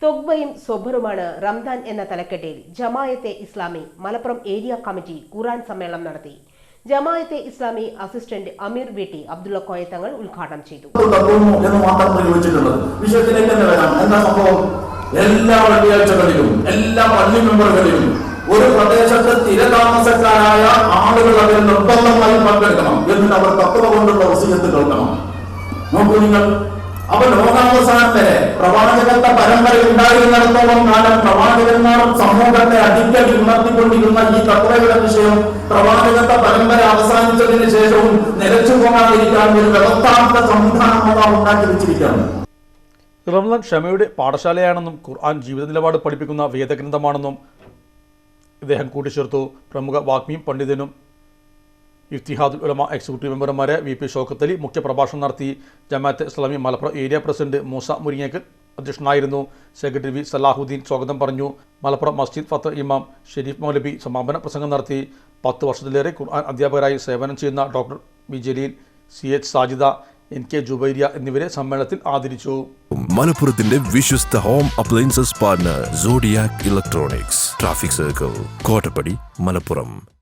തൊഗ്ബയും സൊബറുമാണ് റംദാൻ എന്ന തലക്കെട്ടിൽ Jamaat-e Islami Malappuram area committee ഖുർആൻ സമ്മേളനം നടത്തി. ജമാഅത്തെ ഇസ്ലാമി അസിസ്റ്റന്റ് അമീർ വീട്ടി അബ്ദുള്ള കോയ തങ്ങൾ ഉദ്ഘാടനം ചെയ്തു. എല്ലാ വെള്ളിയാഴ്ചകളിലും എല്ലാ പള്ളി മെമ്പറുകളിലും ഒരു പ്രദേശത്ത് സ്ഥിരതാമസക്കാരായ ആളുകൾ അതിൽ നിർബന്ധമായി പങ്കെടുക്കണം. എന്നിട്ട് അവർ തത്വ കൊണ്ടുള്ള വസിയത്ത് കേൾക്കണം. നോക്കൂ നിങ്ങൾ, അവർ ലോകാവസാനം വരെ പ്രവാചകത്വ പരമ്പര ഉണ്ടായിരുന്നിടത്തോളം കാലം പ്രവാചകന്മാരും സമൂഹത്തെ അടിക്കടി ഉണർത്തിക്കൊണ്ടിരുന്ന ഈ തത്വയുടെ വിഷയം പ്രവാചകത്വ പരമ്പര അവസാനിച്ചതിന് ശേഷവും നിലച്ചു പോകാതിരിക്കാൻ ഒരു വ്യവസ്ഥാത്മക സംവിധാനം ഉണ്ടാക്കി വെച്ചിരിക്കുകയാണ്. റംസാൻ ക്ഷമയുടെ പാഠശാലയാണെന്നും ഖുർആൻ ജീവിത നിലപാട് പഠിപ്പിക്കുന്ന വേദഗ്രന്ഥമാണെന്നും ഇദ്ദേഹം കൂട്ടിച്ചേർത്തു. പ്രമുഖ വാഗ്മിയും പണ്ഡിതനും ഇഫ്തിഹാദുൽ ഉലമ എക്സിക്യൂട്ടീവ് മെമ്പർമാരെ വി പി ഷൗക്കത്ത് അലി മുഖ്യപ്രഭാഷണം നടത്തി. ജമാഅത്തെ ഇസ്ലാമി മലപ്പുറം ഏരിയ പ്രസിഡന്റ് മൂസ മുരിങ്ങക്കൽ അധ്യക്ഷനായിരുന്നു. സെക്രട്ടറി വി സലാഹുദ്ദീൻ സ്വാഗതം പറഞ്ഞു. മലപ്പുറം മസ്ജിദ് ഫത്ത് ഇമാം ഷെരീഫ് മൗലവി സമാപന പ്രസംഗം നടത്തി. 10 വർഷത്തിലേറെ ഖുർആൻ അധ്യാപകരായി സേവനം ചെയ്യുന്ന doctor V Jaleel, CH Sajida, NK Jubairiya എന്നിവരെ സമ്മേളനത്തിൽ ആദരിച്ചു. മലപ്പുറത്തിന്റെ വിശ്വസ്ത home appliances partner Zodiac electronics, traffic circle, Kottappadi, Malappuram.